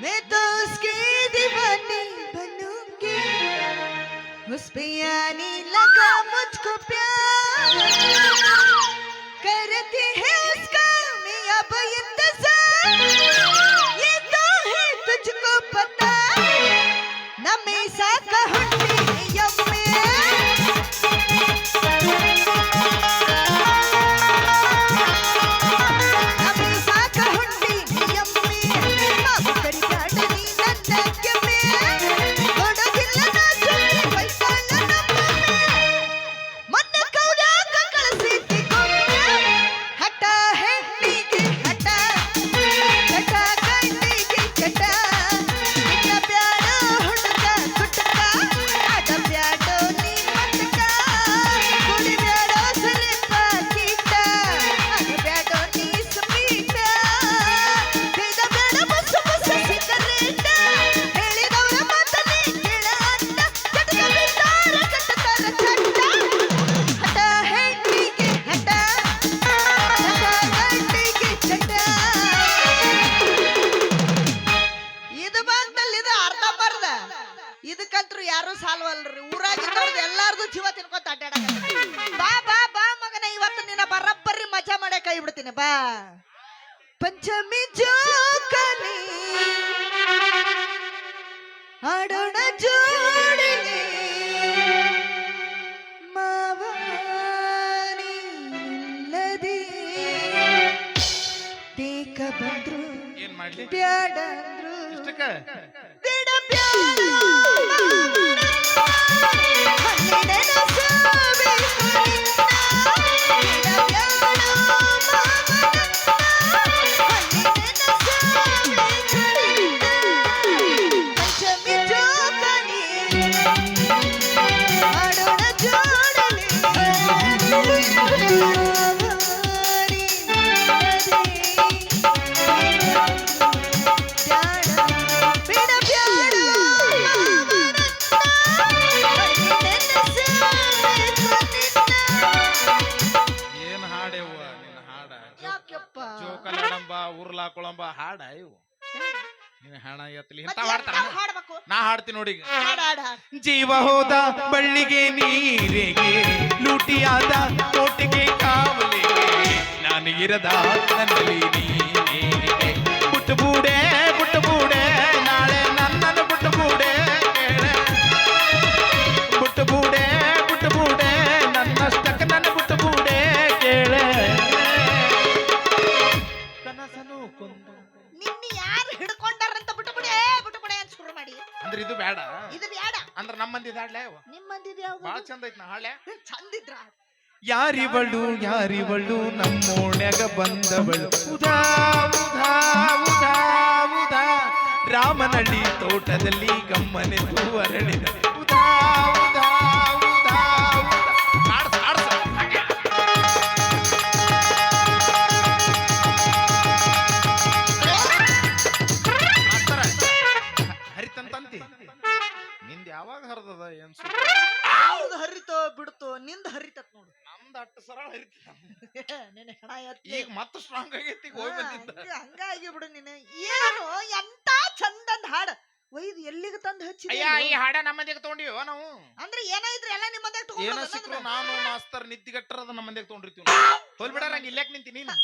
मैं तो उसकी दीवानी बनूंगी उस पे आने लगा मुझको प्यार करती है उसका मैं अब इंतजार ये तो है तुझको पता न मैं सा कहूंगी यम्मे ಇದಕ್ಕಂತ್ರು ಯಾರು ಸಾಲ್ವಲ್ರಿ ಊರಾಗಿದ್ದವ್ರದ್ದು ಎಲ್ಲಾರ್ದು ಜೀವ ತಿನ್ಕೊಂತ ಅಡ್ಡಾಡ ಬಾ ಬಾ ಬಾ ಮಗನ ಇವತ್ತು ನಿನ್ನ ಬರಬ್ಬರಿ ಮಜಾ ಮಾಡೇ ಕೈ ಬಿಡ್ತೀನಿ ಬಾ ಪಂಚಮಿ ಜೋಕಲಿ ಆಡೋಣ ಜೋಡಿಲಿ ಮಾವಾನಿ ಇಲ್ಲದೆ ದೇಕ ಬಂದ್ರು ಏನ್ ಮಾಡ್ಲಿ ಬ್ಯಾಡ ಅಂದ್ರು ಇಷ್ಟಕ್ಕ ಬೇಡ ಬ್ಯಾಡ ಏನ್ ಹಾಡೆವ್ವ ನಿನ್ನ ಹಾಡ ಯಾಕಪ್ಪ ಜೋಕಲಡಂಬ ಉರ್ಲಾ ಕೊಳಂಬ ಹಾಡ ಇವು ನಿನ್ನ ಹಣ ಎತ್ತಲಿ ಇಂತ ಹಾಡ್ತಾರ ಹಾಡ್ಬೇಕು ನಾ ಹಾಡ್ತೀನಿ ನೋಡಿ ಈಗ. ಹಾಡ ಹಾಡ ಜೀವ ಹೋದ ಬಳ್ಳಿಗೆ ನೀರಿಗೆ ಲೂಟಿಯಾದ ಕೋಟಿಗೆ ಕಾವಲಿಗೆ ನಾನು ಇರದ ನನ್ನಲ್ಲಿ ನೀನೆ ಬುಟ್ಟು ಬೂಡೆ ನಾಳೆ ನನ್ನನ್ನು ಬುಟ್ಟು ಬೂಡೆ ಬುಟ್ಟು ಬೂಡೆ ನನ್ನಷ್ಟಕ್ಕೆ ನನ್ನ ಬುಟ್ಟು ಬೂಡೆ ಕೇಳೆ ಕನಸನು ಕೊಂದು ನಿನ್ನ ಯಾರು ಹಿಡ್ಕೊಂಡಾರಂತ ಬಿಟ್ಟುಬಿಡೆ ಅಂತ ಶುರು ಮಾಡಿ ಅಂದ್ರೆ ಇದು ಬೇಡ ಇದು ಬ್ಯಾಡ ಅಂದ್ರೆ ನಮ್ಮ ಮಂದಿ ಹಾಡ್ಲೆ ನಿಮ್ಮ ಮಂದಿದ ಯಾವ್ದು ಬಾಳ ಚಂದ ಐತ್ ನಾ ಹಾಡ್ಲೆ ಚಂದಿದ್ರ ಯಾರಿವಳು ನಮ್ಮೋಣ್ಯಾಗ ಬಂದವಳು ಉದಾ ಉದಾ ಉದಾ ಉದಾ ರಾಮನಳ್ಳಿ ತೋಟದಲ್ಲಿ ಗಮ್ಮನೆಂದು ಅರಳಿದ ಉದಾ ಉದಾ ಉದಾ ಉದಾ ಆಡ್ಸ ಹರಿತಂತಿ ನಿಂದ ಯಾವಾಗ ಹರಿದದ ಏನ್ ಯಾವ್ದು ಹರಿತೋ ಬಿಡ್ತೋ ನಿಂದ ಹರಿತತ್ ನೋಡು ನಮ್ದು ಅಟ್ಟು ಸರಳ ಹರಿತ ನಿನ್ನ ಹಣ ಎತ್ತಿ ಈಗ ಮತ್ತೆ ಸ್ಟ್ರಾಂಗ್ ಆಗೈತಿ ಈಗ ಹೋಗಿ ಬಂದಿದ್ದ ಹಂಗಾಗಿ ಬಿಡು ನೀನು ಏನು ಎಂತ ಚಂದಂದ ಹಾಡ ಒಯ್ದು ಎಲ್ಲಿಗೆ ತಂದು ಹಚ್ಚಿದೆ ಅಯ್ಯ ಈ ಹಾಡ ನಮ್ಮಂದಿಗೆ ತಗೊಂಡಿವೋ ನಾವು ಅಂದ್ರೆ ಏನಾಯ್ತ್ರಿ ಎಲ್ಲ ನಿಮ್ಮದೇ ಏನ ಸಿಕ್ರು ನಾನು ಮಾಸ್ತರ್ ನಿದ್ದಿಗಟ್ಟರದ ನಮ್ಮಂದಿಗೆ ತಗೊಂಡಿರ್ತೀವಿ ತೋಲ್ ಬಿಡ ನಂಗೆ ಇಲ್ಲಾಕ್ ನಿಂತಿ ನೀನು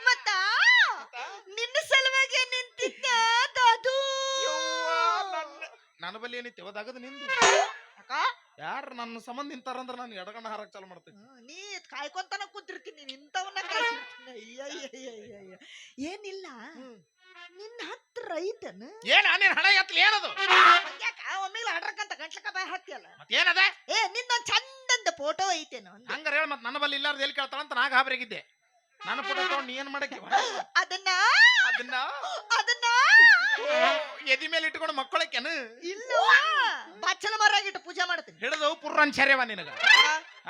ಮತ್ತ ನಿನ್ನ ಸಲುವಾಗಿ ನಿಂತಿದ್ದ ಅದು ನನ್ನ ಬಲ್ಲಿ ಏನೈತಿ ಒದಾಗದ ನಿಂದು ಯಾರು ನನ್ನ ಸಂಬಂಧ ನಿಂತಾರಂದ್ರ ನಾನು ಎಡಗಣ್ಣ ಹಾರಕ್ ಚಾಲು ಮಾಡ್ತೀನಿ ನೀ ಕಾಯ್ಕೊಂತಾನ ಕೂತಿರ್ತೀನಿ ನೀನ್ ಇಂಥವನ್ನ ಕಾಯ್ತಿರ್ತೀನಿ ಏನಿಲ್ಲ ನಿನ್ನ ಹತ್ರ ಐತನ ಏನ ನೀನ್ ಹಣ ಎತ್ತಲಿ ಏನದು ಯಾಕ ಒಮ್ಮೆಲೆ ಹಡ್ರಕ್ಕಂತ ಗಂಟ್ಲಕ್ಕ ಬಾಯ್ ಹಾಕ್ತಿಯಲ್ಲ ಮತ್ತೇನದ ಏ ನಿನ್ನೊಂದ್ ಚಂದಂದ ಫೋಟೋ ಐತೇನು ಹಂಗಾರ ಹೇಳ ಮತ್ ನನ್ನ ಬಲ್ಲಿ ಇಲ್ಲಾರ್ದು ಎಲ್ಲಿ ಕೇಳ್ತಾಳಂತ ನಾ ಗಾಬರಿಗಿದ್ದೆ ನನ್ನ ಫೋಟೋ ತಗೊಂಡು ನೀ ಏನ್ ಮಾಡಕ್ಕೆ ಅದನ್ನ ಅದನ್ನ ಅದನ್ನ ಎದಿ ಮೇಲೆ ಇಟ್ಕೊಂಡು ಮಕ್ಕಳಕ್ಕೇನು ಇಲ್ಲ ಬಚ್ಚಲ ಮರಾಗಿಟ್ಟು ಪೂಜೆ ಮಾಡ್ತೀನಿ ಹಿಡಿದು ಪುರ್ರನ್ ಚರ್ಯವ ನಿನಗ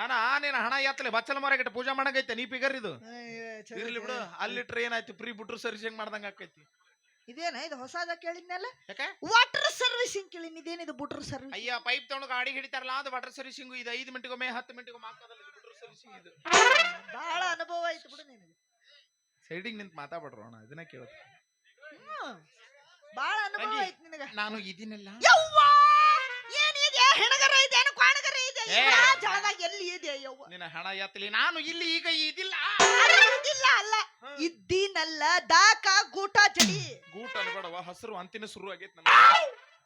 ಅಣ್ಣ ನೀನ್ ಹಣ ಎತ್ತಲಿ ಬಚ್ಚಲ ಮರಾಗಿಟ್ಟು ಪೂಜೆ ಮಾಡಂಗೈತೆ ನೀ ಫಿಗರ್ ಇದು ಇರ್ಲಿ ಬಿಡು ಅಲ್ಲಿಟ್ರೆ ಏನಾಯ್ತು ಫ್ರೀ ಬುಟ್ರು ಸರ್ವಿಸಿಂಗ್ ಮಾಡ್ದಂಗ ಆಕೈತಿ ಇದೇನ ಇದು ಹೊಸದ ಕೇಳಿದ್ನಲ್ಲ ಯಾಕೆ ವಾಟರ್ ಸರ್ವಿಸಿಂಗ್ ಕೇಳಿನ ಇದೇನಿದು ಬುಟ್ರ್ ಸರ್ವಿಸ್ ಅಯ್ಯ ಪೈಪ್ ತಗೊಂಡು ಗಾಡಿ ಹಿಡಿತಾರಲ್ಲ ಅದು ವಾಟರ್ ಸರ್ವಿಸಿಂಗ್ ಇದು 5 ಮಿನಿಟ್ಗೊಮ್ಮೆ 10 ಮಿನಿಟ್ಗೊಮ್ಮೆ ಹಾಕೋದಲ್ಲ ಬುಟ್ರು ಸರ್ವಿಸಿಂಗ್ ಇದು ಬಹಳ ಅನುಭವ ಆಯ್ತು ಬಿಡು ನಿನಗೆ ಸೈಡಿಗೆ ನಿಂತು ಮಾತಾಡ್ಬಿಡ್ರು ಅಣ್ಣ ಇದನ್ನ ಕೇಳುತ್ತೆ ಬಾಳ ಅನುಭವ ತಂಗಿ. ಐತಿ ನಿನಗ. ನಾನು ಇದೀನಲ್ಲ ಯವ್ವಾ ಏನಿದೆ ಹೆಣಗರ ಇದೆ ಕ್ವಾಣಗರ ಇದೆ ಏ. ಯಾವ ಜಾಗದಾಗ ಎಲ್ಲಿ ಇದೆ ಯವ್ವ ನಿನ್ನ ಹಣ ಎತ್ತಲಿ ನಾನು ಇಲ್ಲಿ ಈಗ ಇದಿಲ್ಲ ಅರೆ, ಇದಿಲ್ಲ ಅಲ್ಲ ಇದ್ದೀನಲ್ಲ ದಾಕ ಗೂಟ ಜಡಿ ಗೂಟ ಅನ್ಬೇಡವ ಹಸಿರು ಅಂತಿನ ಶುರು ಆಗೈತ್ ನನ್ನ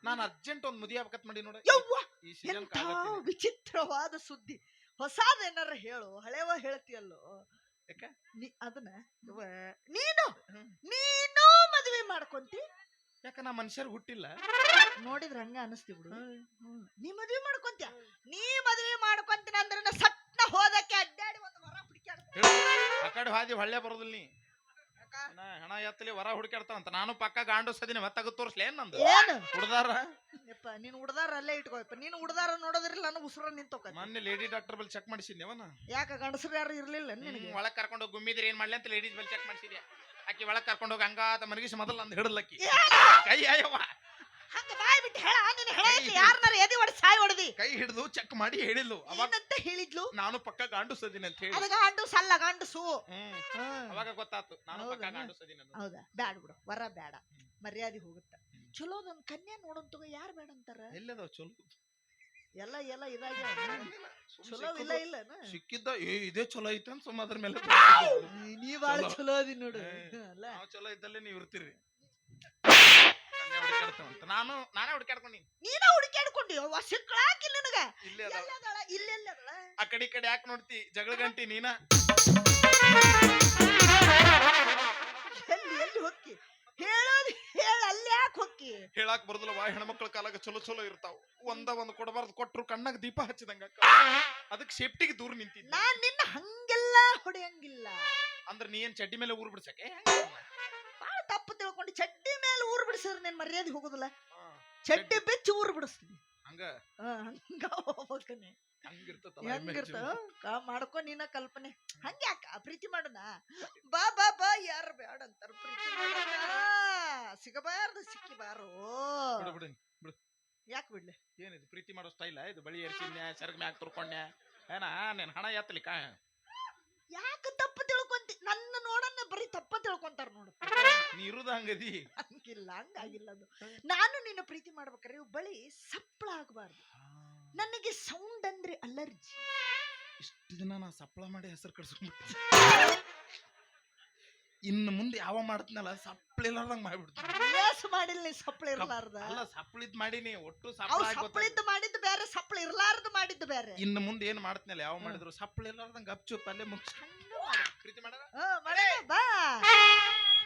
ನಾನು ಅರ್ಜೆಂಟ್ ಒಂದ್ ಮದುವೆ ಆಗ್ಬೇಕತ್ ಮಾಡಿ ನೋಡ ಯವ್ವ ಈ ಸೀಸನ್ ಎಂಥ ವಿಚಿತ್ರವಾದ ಸುದ್ದಿ ಹೊಸಾದೇನಾರ ಹೇಳು ಹಳೆವ ಹೇಳ್ತೀಯಲ್ಲೋ ಯಾಕ? ಅದನ್ನ ಯವ್ವ, ನೀನು ನೀನು ಮದುವೆ ಮಾಡ್ಕೊಂತಿ ಯಾಕ ನಾ ಮನುಷ್ಯರ್ ಹುಟ್ಟಿಲ್ಲ ನೋಡಿದ್ರ ಹಂಗ ಅನಸ್ತಿ ಬಿಡು ನೀ ಮದ್ವೆ ಮಾಡ್ಕೊಂತ್ಯ ನೀ ಮದ್ವೆ ಮಾಡ್ಕೊಂತೀನಿ ಅಂದ್ರೆ ಸಟ್ನ ಹೋದಕ್ಕೆ ಅಡ್ಡಾಡಿ ಒಂದು ವರ ಹುಡುಕ್ಯಾಡ ಆ ಕಡೆ ಹಾದಿ ಹೊಳ್ಳೆ ಬರೋದಿಲ್ಲ ನೀ ಹಣ ಎತ್ತಲಿ ವರ ಹುಡುಕಾಡ್ತಾವಂತ ನಾನು ಪಕ್ಕ ಗಾಂಡು ಸದಿನ ಹೊತ್ತಾಗ ತೋರ್ಸ್ಲಿ ಏನ್ ನಂದು ಏನು ಹುಡ್ದಾರ ಯಪ್ಪ ನೀನು ಉಡ್ದಾರ ಅಲ್ಲೇ ಇಟ್ಕೋಯಪ್ಪ ನೀನು ಉಡ್ದಾರ ನೋಡೋದ್ರಿಲ್ಲ ನನಗೆ ಉಸಿರ ನಿಂತೋಕ ಮೊನ್ನೆ ಲೇಡಿ ಡಾಕ್ಟರ್ ಬಲ್ಲಿ ಚೆಕ್ ಮಾಡಿಸಿದ್ನೇವನ ಯಾಕ ಗಂಡಸರು ಯಾರು ಇರ್ಲಿಲ್ಲ ನಿನಗೆ ಒಳಗ್ ಕರ್ಕೊಂಡು ಹೋಗಿ ಗುಮ್ಮಿದ್ರಿ ಏನ್ ಮಾಡ್ಲಿ ಅಂತ ಲೇಡೀಸ್ ಬಲ್ಲಿ ಚೆಕ್ ಮಾಡಿಸಿದ್ಯಾ ಆಕಿ ಒಳಗ್ ಕರ್ಕೊಂಡು ಹೋಗಿ ಹಂಗಾತ ಮನಗಿಸಿ ಮೊದಲು ಅಂದ್ ಹಿಡಲಕ್ಕಿ ಕೈ ಅಯ್ಯವ್ವ ಹಂಗ ಬಾಯ್ ಬಿಟ್ಟು ಹೇಳ ನೀನು ಹೇಳ ಯಾರನ್ನಾರ ಎದಿ ಹೊಡಿ ಸಾಯ್ ಹೊಡೆದಿ ಕೈ ಹಿಡಿದು ಚೆಕ್ ಮಾಡಿ ಹೇಳಿದ್ಲು ಅವಾಗ ಏನಂತ ಹೇಳಿದ್ಲು ನಾನು ಪಕ್ಕ ಗಾಂಡು ಸದಿನ ಅಂತ ಹೇಳಿ ಅದ ಗಂಡು ಸಲ್ಲ ಗಂಡಸು ಅವಾಗ ಗೊತ್ತಾತು ನಾನು ಪಕ್ಕ ಹೌದಾ? ಗಾಂಡು ಸದಿನ ಹೌದಾ ಬ್ಯಾಡ ಬಿಡು ವರ ಬೇಡ ಮರ್ಯಾದೆ ಹೋಗುತ್ತ ಚಲೋ ನನ್ ಕನ್ಯಾ ನೋಡಂತಗ ಯಾರು ಬೇಡ ಅಂತಾರ ಎಲ್ಲದವ ಚಲೋ ಎಲ್ಲ ಎಲ್ಲ ಇದಾಗ್ಯ ಚಲೋ ಇಲ್ಲ ಇಲ್ಲ ಸಿಕ್ಕಿದ್ದ ಇದೇ ಚಲೋ ಐತೆ ಅಂತ ಸುಮ್ಮ ಅದ್ರ ಮೇಲೆ ನೀ ಬಾಳ ಚಲೋ ಅದಿ ನೋಡು ಅಲ್ಲ ನಾವು ಚಲೋ ಇದ್ದಲ್ಲೇ ನೀವ್ ಇರ್ತೀರಿ ಹುಡುಕಾಡ್ತಾವಂತ ನಾನೇ ಹುಡುಕಾಡ್ಕೊಂಡಿ ನೀನ ಹುಡುಕಾಡ್ಕೊಂಡಿ ಅವ್ವ ಸಿಕ್ಕಳಾಕಿಲ್ಲ ನಿನಗ ಇಲ್ಲೇ ಅದಾವ ಎಲ್ಲದಳ ಇಲ್ಲೆಲ್ಲದಳ ಆ ಕಡೆ ಈ ಕಡೆ ಯಾಕೆ ನೋಡ್ತಿ ಜಗಳ ಗಂಟಿ ನೀನ ಎಲ್ಲಿ ಎಲ್ಲಿ ಹೊಕ್ಕಿ ಹೇಳೋದು ಹೇಳ ಅಲ್ಲಿ ಯಾಕೆ ಹೊಕ್ಕಿ ಹೇಳಾಕ್ ಬರುದಿಲ್ಲ ವಾ ಹೆಣ್ಮಕ್ಳ ಕಾಲಾಗ ಚಲೋ ಚಲೋ ಇರ್ತಾವ ಒಂದ್ ಕೊಡಬಾರ್ದು ಕೊಟ್ರು ಕಣ್ಣಾಗ ದೀಪ ಹಚ್ಚಿದಂಗ ಅದಕ್ಕೆ ಸೇಫ್ಟಿಗೆ ದೂರ ನಿಂತಿದ್ದ ನಾನ್ ನಿನ್ನ ಹಂಗೆಲ್ಲ ಹೊಡೆಯಂಗಿಲ್ಲ ಅಂದ್ರೆ ನೀ ಏನ್ ಚಡ್ಡಿ ಮೇಲೆ ಊರ್ ಬಿಡ್ಸಕ್ಕೆ ಬಾಳ ತಪ್ಪು ತಿಳ್ಕೊಂಡು ಚಡ್ಡಿ ಮೇಲೆ ಊರ್ ಬಿಡಿಸಿದ್ರೆ ನಿನ್ ಮರ್ಯಾದೆ ಹೋಗುದಿಲ್ಲ ಚಡ್ಡಿ ಬೆಚ್ಚಿ ಊರ್ ಬಿಡಿಸ್ತೀನಿ ಹಂಗ ಹಂಗ ಹೋಗ್ಬೇಕನೆ ಹೆಂಗಿರ್ತ ಮಾಡ್ಕೊ ನೀನ ಕಲ್ಪನೆ ಹಂಗ್ಯಾಕ ಪ್ರೀತಿ ಮಾಡೋಣ ಬಾ ಬಾ ಬಾ ಯಾರು ಬೇಡ ಅಂತಾರ ಪ್ರೀತಿ ಮಾಡೋಣ ಸಿಗಬಾರ್ದು ಸಿಕ್ಕಿಬಾರು ಯಾಕೆ ಬಿಡ್ಲಿ ಏನಿದು ಪ್ರೀತಿ ಮಾಡೋ ಸ್ಟೈಲ ಇದು ಬಳಿ ಏರ್ಸಿನ್ಯ ಸೆರಗ್ ಮ್ಯಾಗ ತುರ್ಕೊಂಡ್ಯ ಏನ ನೀನ್ ಹಣ ಎತ್ತಲಿ ಯಾಕೆ ತಪ್ಪು ತಿಳ್ಕೊಂತಿ ನನ್ನ ನೋಡನ್ನ ಬರೀ ತಪ್ಪ ತಿಳ್ಕೊಂತಾರ ನೋಡು ನೀ ಇರುದ ಹಂಗದಿ ಹಂಗಿಲ್ಲ ಹಂಗಾಗಿಲ್ಲ ಅದು ನಾನು ನಿನ್ನ ಪ್ರೀತಿ ಮಾಡ್ಬೇಕಾರೆ ಬಳಿ ಸಪ್ಪಳ ಆಗಬಾರ್ದು ನನಗೆ ಸೌಂಡ್ ಅಂದ್ರೆ ಅಲರ್ಜಿ ಇಷ್ಟು ದಿನ ನಾ ಸಪ್ಪಳ ಮಾಡಿ ಹೆಸರು ಕಡ್ಸ್ಕೊಂಡ್ಬಿಟ್ಟೆ ಇನ್ನು ಮುಂದೆ ಯಾವ ಮಾಡತ್ನಲ್ಲ ಸಪ್ಪಳ ಇಲ್ಲಾರ್ದಂಗ ಮಾಡ್ಬಿಡ್ತೀನಿ ಮಾಡಿಲ್ಲ ನೀ ಸಪ್ಪಳ ಇರ್ಲಾರ್ದ ಅಲ್ಲ ಸಪ್ಪಳಿದ್ ಮಾಡೀನಿ ಒಟ್ಟು ಸಪ್ಪಳಿದ್ದು ಮಾಡಿದ್ದು ಬೇರೆ ಸಪ್ಪಳ ಇರ್ಲಾರ್ದು ಮಾಡಿದ್ದು ಬೇರೆ ಇನ್ನು ಮುಂದೆ ಏನ್ ಮಾಡ್ತನಲ್ಲ ಯಾವ ಮಾಡಿದ್ರು ಸಪ್ಪಳ ಇಲ್ಲಾರ್ದಂಗ ಗಪ್ಚುಪ್ ಅಲ್ಲೇ ಮುಗಿಸ್ ಪ್ರೀತಿ ಮಾಡ ಬಾ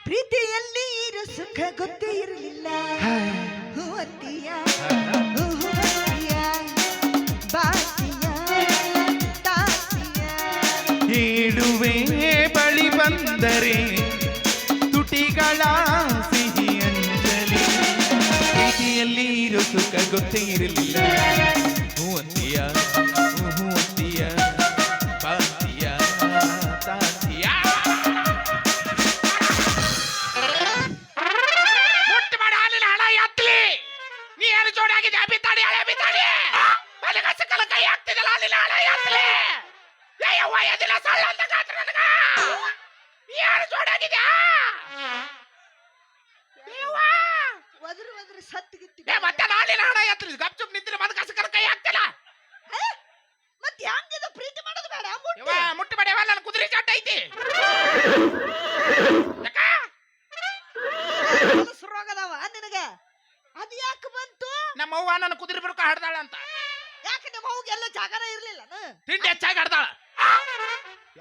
ಪ್ರೀತಿಯಲ್ಲಿ ಇರೋ ಸುಖ ಗೊತ್ತೇ ಇರಲಿಲ್ಲ ಹೂವತ್ತಿಯ ಹೇಳುವೆ ಬಳಿ ಬಂದರೆ ತುಟಿಗಳ ಸಿಹಿ ಅಂಜಲಿ ಪ್ರೀತಿಯಲ್ಲಿ ಇರೋ ಸುಖ ಗೊತ್ತೇ ಇರಲಿಲ್ಲ ಹೂವಂತಿಯ ಹೂವಂತಿಯ ಬಾಂತಿಯ ತಾಂತಿಯ ಮುಟ್ಟು ಮಾಡಿ ಹಾಲಿನ ಹಣ ಎತ್ತಲಿ ನೀ ಏನು ಜೋಡಾಗಿದೆ ಬಿತ್ತಾಡಿ ಹಳೆ ಬಿತ್ತಾಡಿ ಕಲ ಕೈ ಆಗ್ತಿದಲ್ಲ ಹಾಲಿನ ಹಣ ಎತ್ತಲಿ ವಯದಿಲ್ಲ ಸಳ್ಳ ಅಂತ ಗಾತ್ರ ನನಗ ಯಾರು ಜೋಡಾಗಿದ್ಯಾ ಒದ್ರಿ ಒದ್ರಿ ಸತ್ತಿಗಿತ್ತಿ ಮತ್ತೆ ನಾಳಿನ ಹಣ ಎತ್ತಲಿ ಗಪ್ಚುಪ್ ನಿಂತಿನ ಮದ ಕಸಕರ ಕೈ ಆಗ್ತಿಲ್ಲ ಮತ್ತೆ ಹಂಗಿದ ಪ್ರೀತಿ ಮಾಡೋದು ಬೇಡ ಮುಟ್ಟಿ ಬೇಡ ನನ್ನ ಕುದುರೆ ಚಾಟ ಐತಿ ಶುರುವಾಗದವ ನಿನಗ ಅದು ಯಾಕೆ ಬಂತು ನಮ್ಮ ಅವ್ವ ನನ್ನ ಕುದುರೆ ಬಿಡ್ಕ ಹಾಡ್ದಾಳ ಅಂತ ಯಾಕೆ ನಿಮ್ಮ ಅವ್ಗೆ ಎಲ್ಲ ಜಾಗನ ಇರ್ಲಿಲ್ಲ ತಿಂಡಿ ಹೆಚ್ಚಾಗಿ ಹಾಡ್ದಾಳ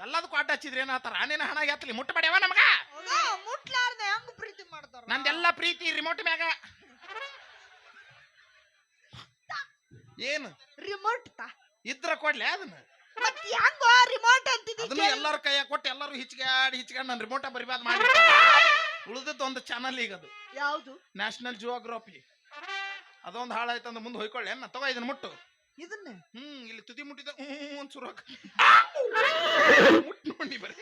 ಎಲ್ಲದಕ್ಕೂ ಅಡ್ಡ ಹಚ್ಚಿದ್ರೆ ಏನಾತಾರ ನಿನ್ನ ಹಣ ಎತ್ತಲಿ ಮುಟ್ಟ ಬೇಡವ ನಮಗ ಮುಟ್ಲಾರ್ದೆ ಹೆಂಗ್ ಪ್ರೀತಿ ಮಾಡ್ತಾರ ನಂದೆಲ್ಲ ಪ್ರೀತಿ ರಿಮೋಟ್ ಮ್ಯಾಗ ಏನು ರಿಮೋಟ್ ಇದ್ರ ಕೊಡ್ಲಿ ಅದನ್ನ ಮತ್ ಹೆಂಗೋ ರಿಮೋಟ್ ಅಂತಿದ್ದಿ ಅದನ್ನು ಎಲ್ಲರ ಕೈಯಾಗ ಕೊಟ್ಟು ಎಲ್ಲರೂ ಹಿಚ್ಕಾಡಿ ನನ್ನ ರಿಮೋಟ ಬರಿಬಾದ್ ಮಾಡಿ ಉಳಿದದ್ದು ಒಂದು ಚಾನಲ್ ಈಗ ಅದು ಯಾವುದು ನ್ಯಾಷನಲ್ ಜಿಯೋಗ್ರಫಿ ಅದೊಂದು ಹಾಳಾಯ್ತು ಅಂದ್ರೆ ಮುಂದೆ ಹೊಯ್ಕೊಳ್ಳಿ ಅನ್ನ ತಗೋ ಇದನ್ನ ಮುಟ್ಟು ಇದನ್ನ ಇಲ್ಲಿ ತುದಿ ಮುಟ್ಟಿದ ಒಂದ್ ಶುರು ಮುಟ್ಟು ನೋಡಿ ಬರೀ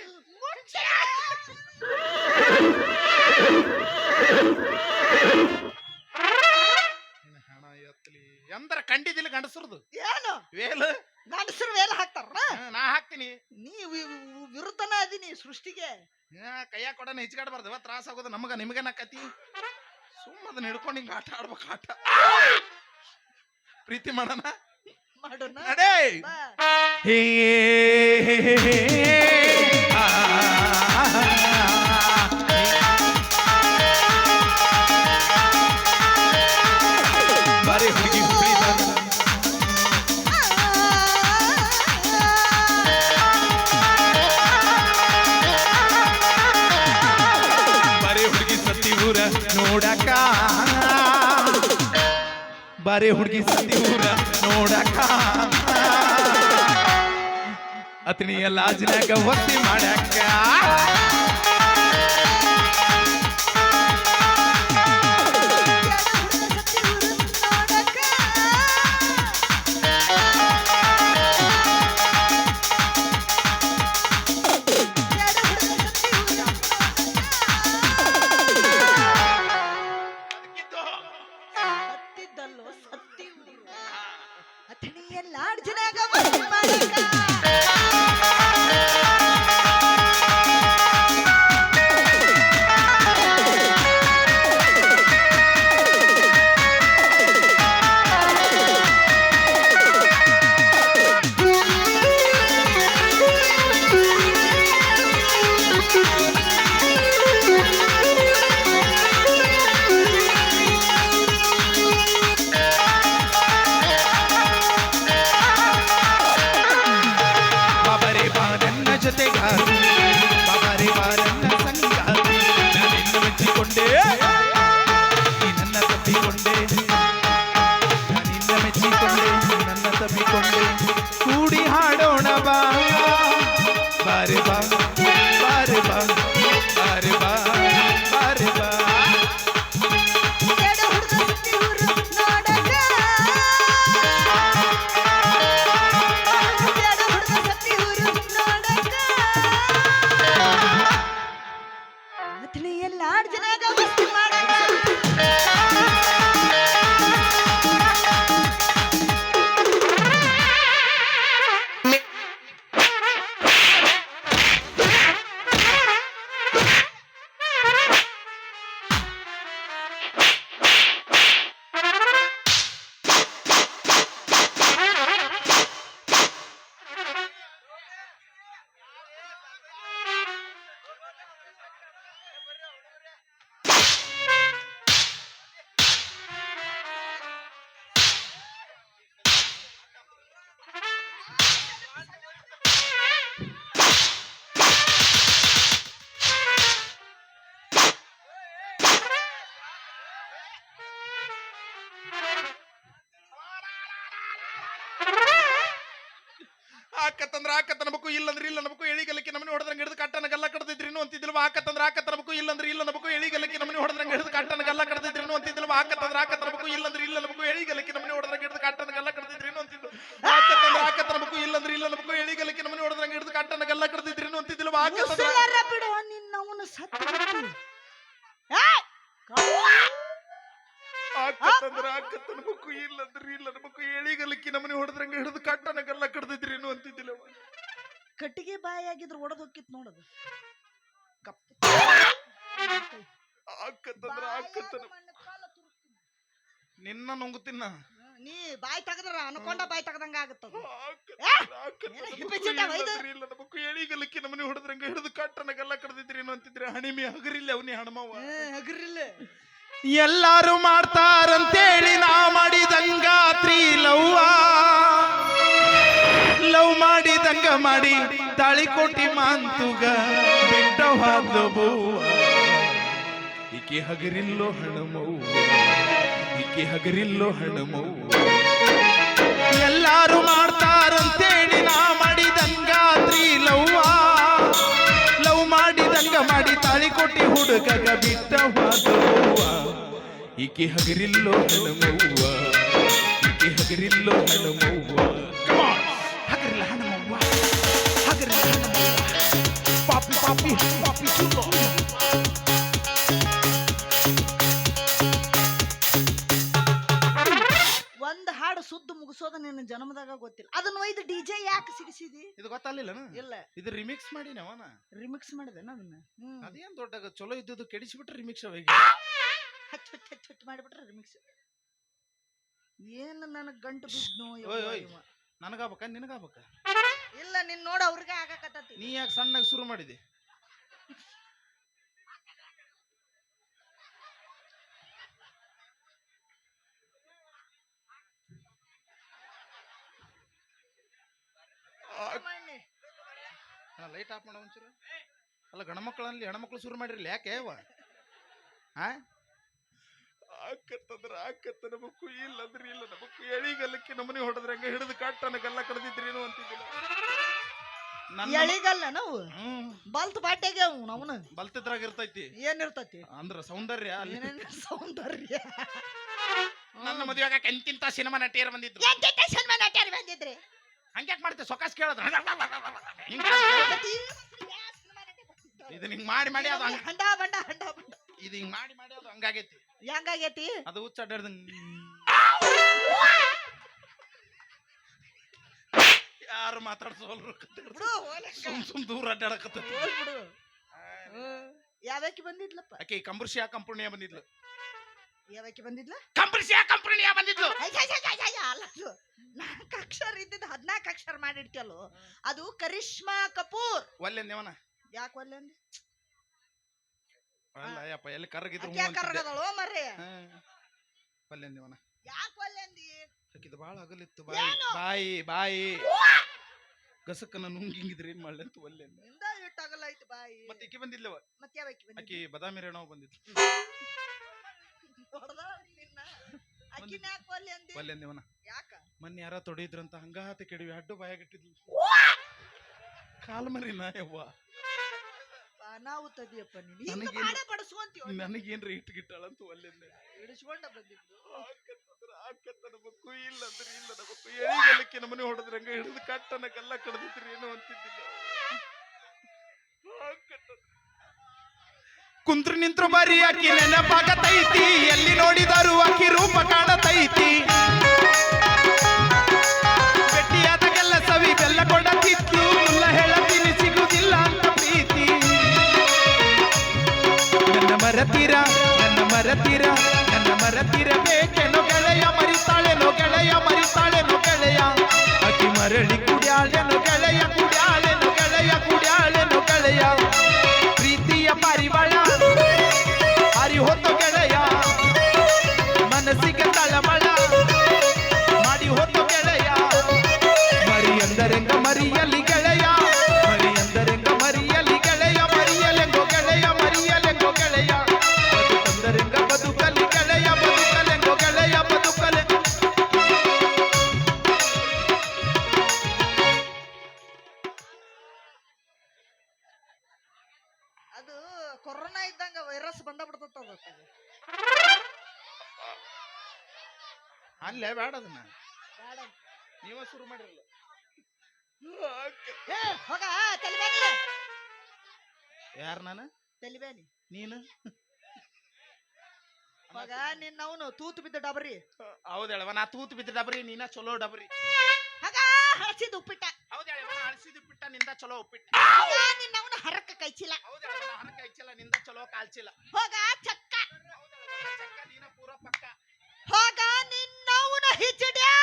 ಹಣ ಎತ್ತಲಿ ಎಂದ್ರ ಕಂಡಿದ್ದಿಲ್ಲ ಗಂಡಸರದು ಏನು ವೇಲು ಗಂಡಸರು ವೇಲ ಹಾಕ್ತಾರ ನಾ ಹಾಕ್ತೀನಿ ನೀ ವಿರುದ್ಧನ ಅದೀನಿ ಸೃಷ್ಟಿಗೆ ಕೈಯಾಗ ಕೊಡನ ಹಿಚ್ಕಾಡ್ಬಾರ್ದು ತ್ರಾಸ ಆಗೋದು ನಮಗ ನಿಮಗೇನ ಕತಿ ಸುಮ್ಮ ಅದನ್ನ ಹಿಡ್ಕೊಂಡು ಹಿಂಗ ಆಟ ಆಡ್ಬೇಕು ಆಟ ಪ್ರೀತಿ ಮಾಡೋಣ ಮಾಡೋಣ ನಡೇ ಬಾ. ಹೇ ಬಾರಿ ಹುಡುಗಿ ಹುಬ್ಳಿ ಬಾರಿ ಹುಡುಗಿ ಸತ್ತಿ ಊರ ನೋಡಕ ಬಾರಿ ಹುಡುಗಿ ಸತ್ತಿ ಊರ ನೋಡಕ ಅತನಿಯ ಲಾಜಿನಾಗ ಒತ್ತಿ ಮಾಡಕ್ಕ ಸತ್ತಿದ್ದಲ್ಲೋ ಸತ್ತಿ ಊರು. ಅಥಣಿಯ ಲಾಡ್ಜ್ನ್ಯಾಗ ಮಸ್ತಿ ಮಾಡಕ. ಬಾಬರೆ ಬಾರನ್ನ ಜೊತೆಗಾರಿ ಬಾಬರೆ ಬಾರನ್ನ ಸಂಗಾತಿ ನಾನಿನ್ನ ಮೆಚ್ಚಿಕೊಂಡೆ ನೀ ನನ್ನ ತಪ್ಪಿಕೊಂಡೆ ನಾನಿನ್ನ ಮೆಚ್ಚಿಕೊಂಡೆ ನನ್ನ ತಪ್ಪಿಕೊಂಡೆ ಕೂಡಿ ಹಾಡೋಣ ಬಾ ಬಾರೆ ಬಾ ಬಾರೆ ಬಾ ಬಾರೆ ಬಾ ಬಾರೆ ಬಾ ಎಡ ಹುಡ್ಗ ಸತ್ತಿ ಊರು ನೋಡಕ. ಎಡ ಹುಡ್ಗ ಸತ್ತಿ ಊರು ನೋಡಕ. ಅಥಣಿಯ ಲಾಡ್ಜ್ನ್ಯಾಗ ಮಸ್ತಿ ಮಾಡಕ. ಆಕತ್ತನ್ಬೇಕು ಇಲ್ಲಂದ್ರೆ ಇಲ್ಲ ನಮಗೂ ಎಳಿಗಲಕ್ಕೆ ನಮ್ಮನೆ ಹೊಡೆದ್ರಂಗೆ ಹಿಡಿದು ಕಟ್ಟನ ಗಲ್ಲ ಕಡ್ದಿದ್ರಿನು ಅಂತಿದ್ದಿಲ್ವ ಆಕತ್ತನ್ಬೇಕು ಇಲ್ಲಂದ್ರೆ ಇಲ್ಲ ನಮಗೂ ಎಳಿಗಲಕ್ಕೆ ನಮ್ಮನೆ ಹೊಡೆದ್ರಂಗೆ ಹಿಡಿದು ಕಟ್ಟನ ಗಲ್ಲ ಕಡ್ದಿದ್ರಿನು ಅಂತಿದ್ದಿಲ್ವ ಆಕತ್ತನ್ಬೇಕು ಇಲ್ಲಂದ್ರೆ ಇಲ್ಲ ನಮಗೂ ಎಳಿಗಲಕ್ಕೆ ನಮ್ಮನೆ ಹೊಡೆದ್ರಂಗೆ ಹಿಡಿದು ಕಟ್ಟನ ಗಲ್ಲ ಕಡ್ದಿದ್ರಿನು ಅಂತಿದ್ಲು ಆಕತ್ತನ್ಬೇಕು ಇಲ್ಲಂದ್ರೆ ಇಲ್ಲ ನಮಗೂ ಎಳಿಗಲಕ್ಕೆ ನಮ್ಮನೆ ಹೊಡೆದ್ರಂಗೆ ಹಿಡಿದು ಕಟ್ಟನ ಗಲ್ಲ ಕಡ್ದಿದ್ರಿನು ಅಂತಿದ್ದಿಲ್ವ ಮುಸುಳರ ಬಿಡು ನಿನ್ನವನು ಸತ್ತು ಆಕತ್ತನ್ಬೇಕು ಇಲ್ಲಂದ್ರೆ ಇಲ್ಲ ನಮಗೂ ಎಳಿಗಲಕ್ಕೆ ನಮ್ಮನೆ ಹೊಡೆದ್ರಂಗೆ ಹಿಡಿದು ಕಟ್ಟನ ಗಲ್ಲ ಕಡ್ದಿದ್ರಿನು ಅಂತಿದ್ದಿಲ್ವ ಕಟ್ಟಿಗೆ ಬಾಯಿ ಆಗಿದ್ರು ಒಡೆದು ಹೋಗಿತ್ ನೋಡದು. ನಿನ್ನ ನುಂಗುತ್ತಿನ ನೀ ಬಾಯಿ ತೆಗದ್ರ ಅನ್ಕೊಂಡ ಬಾಯಿ ತೆಗದಂಗ ಆಗುತ್ತದ. ಎಳಿಗಲಕ್ಕೆ ನಮ್ಮನೆ ಹೊಡೆದ್ರಂಗೆ ಹಿಡಿದು ಕಟ್ಟನಗೆಲ್ಲ ಕಡ್ದಿದ್ರೇನು ಅಂತಿದ್ರೆ ಹಣಿಮೆ ಹಗರಿಲ್ಲ ಅವನಿ ಹಣಮವ್ವ ಹಗರಿಲ್ಲ. ಎಲ್ಲಾರು ಮಾಡ್ತಾರಂತೇಳಿ ನಾ ಮಾಡಿದಂಗಾತ್ರಿ ಲವ್ ಮಾಡಿದಂಗ ಮಾಡಿ ತಾಳಿಕೋಟಿ ಮಾಂತುಗ ಬಿಟ್ಟವಾದ ಬವ್ವ ಈಕೆ ಹಗರಿಲ್ಲೋ ಹಣಮವ್ವ ಈಕೆ ಹಗರಿಲ್ಲೋ ಹಣಮವ್ವ ಎಲ್ಲಾರು ಮಾಡ್ತಾರಂತೇಳಿ ನಾ ಮಾಡಿದಂಗಾತ್ರಿ ಲವ್ ಮಾಡಿದಂಗ ಮಾಡಿ ತಾಳಿಕೋಟಿ ಹುಡುಗಗ ಬಿಟ್ಟವಾದ ಬವ್ವ ಈಕೆ ಹಗರಿಲ್ಲೋ ಹಣಮವ್ವ ಈಕೆ ಹಗರಿಲ್ಲೋ ಹಣಮವ್ವ ಹಗರಿಲ್ಲ ಹಣಮವ್ವ ಹಗರಿಲ್ಲ ಹಣಮವ್ವ ಪಾಪಿ ಪಾಪಿ ಪಾಪಿ ಚುಲ್ಲೋ ಒಂದ್ ಹಾಡು ಸುದ್ದು ಮುಗಿಸೋದ ನಿನ್ನ ಜನ್ಮದಾಗ ಗೊತ್ತಿಲ್ಲ. ಅದನ್ನ ಒಯ್ದು ಡಿಜೆ ಯಾಕೆ ಸಿಗಿಸಿದಿ? ಇದು ಗೊತ್ತಲ್ಲ ಇಲ್ಲ, ಇದು ರಿಮಿಕ್ಸ್ ಮಾಡಿ ನಾವನ ರಿಮಿಕ್ಸ್ ಮಾಡಿದೆ ಅದನ್ನ. ಅದೇನ್ ದೊಡ್ಡ ಚಲೋ ಇದ್ದದ್ದು ಕೆಡಿಸಿಬಿಟ್ರೆ ರಿಮಿಕ್ಸ್ ಅವಾಗ ಹಚ್ ಹಚ್ ಹಚ್ ಹಚ್ ಮಾಡಿಬಿಟ್ರೆ ರಿಮಿಕ್ಸ್. ಏನು ನನಗೆ ಗಂಟು ಬಿದ್ನೋ ಓಯ್ ಓಯ್ ನನಗಾಗ್ಬೇಕ ನಿನಗಾಗ್ಬೇಕ? ಇಲ್ಲ ನಿನ್ ನೋಡ ಅವ್ರಿಗೆ ಆಗಾಕತ್ತತಿ. ನೀ ಯಾಕೆ ಸಣ್ಣಗೆ ಶುರು ಮಾಡಿದೆ? ಲೈಟ್ ಆಫ್ ಮಾಡ ಒಂಚೂರು. ಅಲ್ಲ ಗಣಮಕ್ಕಳಲ್ಲಿ ಹೆಣ್ಮಕ್ಳು ಶುರು ಮಾಡಿರ್ಲಿ ಯಾಕೆ ಅವ? ಆಕತ್ತ ನಮಗೂ ಇಲ್ಲಂದ್ರೆ ಇಲ್ಲ ನಮಗೂ ಎಳಿಗಲ್ಲಕ್ಕೆ ನಮ್ಮನೆ ಹೊಡೆದ್ರೆ ಹಂಗ ಹಿಡಿದು ಕಟ್ಟನ ಗಲ್ಲ ಕಡ್ದಿದ್ರೇನು ಅಂತಿದ್ದಿಲ್ಲ. ಎಳಿಗಲ್ಲ ನಾವು ಬಲ್ತ್ ಬಾಟ್ಯಾಗ ಅವನ ಬಲ್ತಿದ್ರಾಗ ಇರ್ತೈತಿ. ಏನಿರ್ತೈತಿ ಅಂದ್ರ ಸೌಂದರ್ಯ. ಸೌಂದರ್ಯ. ನನ್ನ ಮದುವೆಗ ಎಂತಿಂತ ಸಿನಿಮಾ ನಟಿಯರು ಬಂದಿದ್ರು. ಸಿನಿಮಾ ನಟಿಯರು ಬಂದಿದ್ರಿ. ಹಂಗ್ಯಾಕ್ ಮಾಡ್ತೆ ಸೊಕಾಸ್ ಕೇಳಿದ್ರ ಇದು ಹಿಂಗ್ ಮಾಡಿ ಮಾಡಿ ಅದು ಹಂಡ ಬಂಡ ಹಂಡ ಬಂಡ ಇದು ಹಿಂಗ್ ಮಾಡಿ ಮಾಡಿ ಅದು ಹಂಗಾಗೈತಿ. ಹೆಂಗಾಗೈತಿ ಅದು ಹುಚ್ಚ ಅಡ್ಡಾಡ್ದಂಗ ಯಾರು ಮಾತಾಡ್ಸೋಲ್ರು ಸುಮ್ ದೂರ ಅಡ್ಡಾಡಕತ್ತೈತಿ. ಯಾವ್ಯಾಕಿ ಬಂದಿದ್ಲಪ್ಪ? ಆಕೆ ಕಂಬರ್ಷಿಯಾ ಕಂಪನಿಯ ಬಂದಿದ್ಲು. ಯಾವ್ಯಾಕಿ ಬಂದಿದ್ಲ? ಕಂಪ್ರಿಸಿಯಾ ಕಂಪ್ನಿಯ ಬಂದಿದ್ಲು. 4 ಅಕ್ಷರ ಇದ್ದಿದ್ದು 14 ಅಕ್ಷರ ಮಾಡಿಡ್ತಲ್ಲೋ. ಅದು ಕರಿಷ್ಮಾ ಕಪೂರ್. ಒಲ್ಲೆಂದೇವನ ಯಾಕೆ ಒಲ್ಲೆ ಅಂದಿ? ಅಲ್ಲ ಯಪ್ಪ ಎಲ್ಲಿ ಕರ್ಗಿದ್ರು ಕರ್ಗದಳು ಮರ್ರೆ. ಒಲ್ಲೆಂದೇವನ ಯಾಕೆ ಒಲ್ಲೆ ಅಂದಿ? ಹಾಕಿದ ಬಾಳ ಅಗಲಿತ್ತು ಬಾಯಿ ಬಾಯಿ ಗಸಕನ ನುಂಗಿಂಗಿದ್ರೆ ಏನ್ ಮಾಡ್ಲಿ ಅಂತ ಒಲ್ಲೆ ನಿಂದ ಇಟ್ಟಾಗಲ್ಲ ಐತಿ ಬಾಯಿ. ಮತ್ತೆ ಈಕಿ ಬಂದಿಲ್ಲವ? ಮತ್ತೆ ಯಾವಕಿ ಬಂದಿದ್ಲ? ಆಕಿ ಬದಾಮಿ ರೇಣವ್ ಬಂದಿದ್ಲು. ಒಲ್ಲೆಂದೇವನ ಮೊನ್ನೆ ಯಾರ ತೊಡಿದ್ರಂತ ಹಂಗಾತ ಕೆಡವಿ ಅಡ್ಡು ಬಾಯಾಗಿಟ್ಟಿದ್ಲು. ಕಾಲ್ ಮರಿನ ಯವ್ವ ಅನಾಹುತದಿಯಪ್ಪ ನೀನು. ನನಗೇನ್ರ ಇಟ್ಟು ಗಿಟ್ಟಾಳಂತ ಒಲ್ಲೆಂದೆ ಇಡಿಸ್ಕೊಂಡ ಬಂದಿದ್ದು. ಆಕತ್ತ ನಮಗೂ ಇಲ್ಲಂದ್ರೆ ಇಲ್ಲ ನಮಗೂ ಎಳಿಗಲ್ಲಕ್ಕೆ ನಮ್ಮನೆ ಹೊಡೆದ್ರೆ ಹಂಗ ಹಿಡಿದು ಕಟ್ಟನ ಗಲ್ಲ ಕಡ್ದಿದ್ರಿ ಏನೋ ಅಂತಿದ್ದಿಲ್ಲ. ಕುಂತ್ರು ನಿಂತ್ರು ಬಾರಿ ಆಕಿ ನೆನಪಾಗತೈತಿ, ಎಲ್ಲಿ ನೋಡಿದಾರು ಆಕಿ ರೂಪ ಕಾಣತೈತಿ. ಬೆಟ್ಟಿಯಾದಾಗೆಲ್ಲ ಸವಿ ಬೆಲ್ಲ ಕೊಡತಿತ್ತು, ಎಲ್ಲ ಹೇಳತೀನಿ ಸಿಗುದಿಲ್ಲ ಅಂತ ಪ್ರೀತಿ. ನನ್ನ ಮರತೀರ ನನ್ನ ಮರತೀರ ನನ್ನ ಮರತಿರಬೇಕೆನೋ ಗೆಳೆಯ, ಮರಿತಾಳೆನೋ ಗೆಳೆಯ ಮರಿತಾಳೆನೋ ಗೆಳೆಯ. ಆಕಿ ಮರಳಿ ಕುಡ್ಯಾಳೆನೋ ಗೆಳೆಯ, ಕುಡ್ಯಾಳೆನೋ ಗೆಳೆಯ ಕುಡ್ಯಾಳೆನೋ ಗೆಳೆಯ. ಪ್ರೀತಿಯ ಪರಿಮಳ ಹರಿ ಹೊತ್ತು ಗೆಳೆಯ, ಮನಸ್ಸಿಗೆ ತಳಮಳ ಮಾಡಿ ಹೊತ್ತು ಗೆಳೆಯ. ಮರಿ ಎಂದರೆಂಗ ಮರಿಯಲಿ ಗೆಳೆಯ, ಮರಿ ಎಂದರೆಂಗ ಮರಿಯಲಿ ಗೆಳೆಯ, ಮರಿಯಲೆಂಗೋ ಗೆಳೆಯ ಮರಿಯಲೆಂಗೋ ಗೆಳೆಯ. ಬದುಕಂದರೆಂಗ ಬದುಕಲಿ ಗೆಳೆಯ, ಬದುಕಲೆಂಗೋ ಗೆಳೆಯ ಬದುಕಲೆ. ಅದು ಕೊರೋನಾ ಇದ್ದಂಗ ವೈರಸ್ ಬಂದ ಬಿಡ್ತದ. ಅಲ್ಲೇ ಬೇಡ ಅದನ್ನ ನೀವ ಶುರು ಮಾಡಿರಲ್ಲ. ಹೋಗ ತಲಿಬೇನಿ. ಯಾರು ನಾನು? ತಲಿಬೇನಿ ನೀನು ಹೋಗ ನಿನ್ನ ಅವನು ತೂತು ಬಿದ್ದ ಡಬರಿ. ಹೌದೇಳವ, ನಾ ತೂತು ಬಿದ್ದ ಡಬರಿ, ನೀನ ಚಲೋ ಡಬರಿ. ಹೋಗ ಹಳಸಿದ ಉಪ್ಪಿಟ್ಟ. ಹೌದೇಳವ, ಅಳಸಿದ ಉಪ್ಪಿಟ್ಟ ನಿಂದ ಚಲೋ ಉಪ್ಪಿಟ್ಟ. ನಿನ್ನ ಅವನು ಹರಕ ಕೈಚಿಲ್ಲ. ಹೌದೇಳವ, ಹರಕ ಐಚಿಲ್ಲ ನಿಂದ ಚಲೋ ಕಾಲ್ಚಿಲ್ಲ. ಹೋಗ ಚಕ್ಕ. ಚಕ್ಕ ನೀನ ಪೂರ ಪಕ್ಕ. ಹೋಗ ನಿನ್ನವನ ಹಿಜಡ್ಯಾ.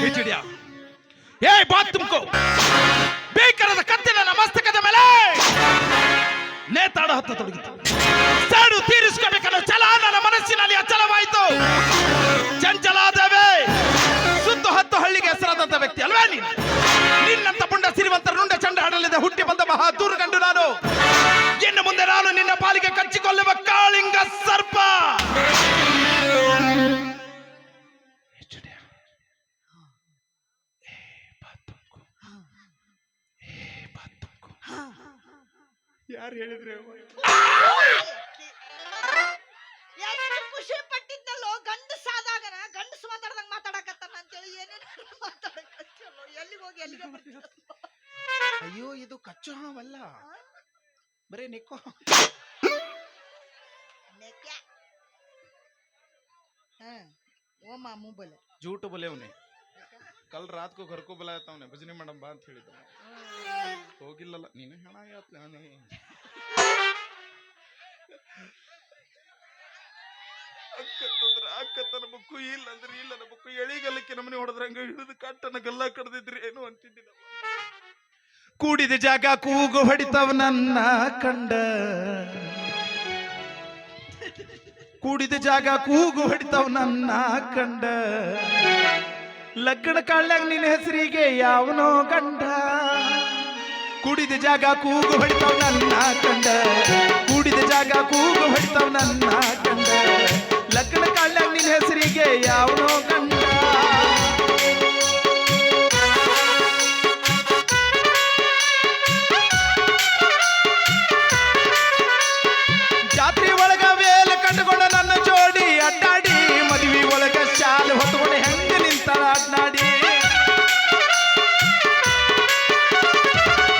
ಹಿಜಡ್ಯಾ ಏ ಬಾತ್ ತುಮಕೋ ಬೇಕರದ ಕತ್ತಿನ ಮಸ್ತಕದ ಮೇಲೆ ನೇತಾಡ ಹತ್ತ ತೊಡಗಿತು. ಸಾಡು ತೀರಿಸಿಕೊಳ್ಳಬೇಕನ್ನೋ ಛಲ ನನ್ನ ಮನಸ್ಸಿನಲ್ಲಿ ಅಚಲವಾಯಿತು. ಚಂಚಲಾದವೇ ಸುತ್ತು ಹತ್ತು ಹಳ್ಳಿಗೆ ಹೆಸರಾದಂತ ವ್ಯಕ್ತಿ ಅಲ್ವೇ ನೀನು? ನಿನ್ನಂತ ಪುಂಡ ಸಿರಿವಂತ ರುಂಡ ಚಂಡ ಹಡಲಿದೆ ಹುಟ್ಟಿ ಬಂದ ಬಹಾದೂರು ಗಂಡು ನಾನು. ಇನ್ನು ಮುಂದೆ ನಾನು ನಿನ್ನ ಪಾಲಿಗೆ ಕಚ್ಚಿಕೊಳ್ಳುವ ಕಾಳಿಂಗ ಸರ್ಪ. ಯಾರು ಹೇಳಿದ್ರೆ ಎಷ್ಟು ಖುಷಿ ಪಟ್ಟಿದ್ದಲ್ಲೋ ಗಂಡಸಾದಾಗನ ಗಂಡಸು ಮಾತಾಡ್ದಂಗ ಮಾತಾಡಕತ್ತಾನ ಅಂತೇಳಿ ಏನೇನು ಮಾತಾಡಕತ್ತಲ್ಲೋ. ಎಲ್ಲಿಗೆ ಹೋಗಿ ಎಲ್ಲಿಗೆ ಬರ್ತೀವಿ? ಅಯ್ಯೋ ಇದು ಕಚ್ಚು ಹಾವಲ್ಲ, ಬರೇ ನಿಕ್ಕೋ. ಓ ಮಾಮೂ ಬಲೆ झूठ बोले उन्हें कल रात को घर को बुलाया था उन्हें भजनी मैडम बा ಅಂತ ಹೇಳಿದ್ರು. ಹೋಗಿಲ್ಲಲ್ಲ ಅಲ್ಲ ನೀನು ಹೆಣ ಯಾತ್ಲೆ ಅಕ್ಕತ್ತನ ಬುಕ್ಕು ಇಲ್ಲ ಅಂದ್ರೆ ಇಲ್ಲ ಬುಕ್ಕು ಎಳಿಗಲ್ಲಕ್ಕೆ ನಮ್ಮನೆ ಹೊಡೆದ್ರಂಗ ಹಿಡಿದು ಕಟ್ಟನ ಗಲ್ಲ ಕಡ್ದಿದ್ರಿ ಏನು ಅಂತಿದ್ದಿಲ್ಲ. ಕೂಡಿದ ಜಾಗ ಕೂಗು ಹೊಡಿತಾವ ನನ್ನ ಕಂಡ, ಕೂಡಿದ ಜಾಗ ಕೂಗು ಹೊಡಿತಾವ ನನ್ನ ಕಂಡ, ಲಗ್ನ ಕಾಳ್ಯಾಗ ನಿನ್ನ ಹೆಸರಿಗೆ ಯಾವನೋ ಗಂಡ. ಕೂಡಿದ ಜಾಗ ಕೂಗು ಹೊಡಿತಾವ ನನ್ನ ಕಂಡ, ಕೂಡಿದ ಜಾಗ ಕೂಗು ಹೊಡಿತಾವ ನನ್ನ ಕಂಡ, ಲಗ್ನ ಕಾಳ್ಯಾಗ ನಿನ್ನ ಹೆಸರಿಗೆ ಯಾವನೋ ಗಂಡ. ಜಾತ್ರೆ ಒಳಗ ವೇಲ ಕಟ್ಕೊಂಡ ನನ್ನ ಜೋಡಿ ಅಡ್ಡಾಡಿ, ಮದುವೆ ಒಳಗ ಶಾಲೆ ಹೊತ್ಕೊಂಡು ಹೆಂಗ ನಿಂತಾಳ ಅಡ್ನಾಡಿ.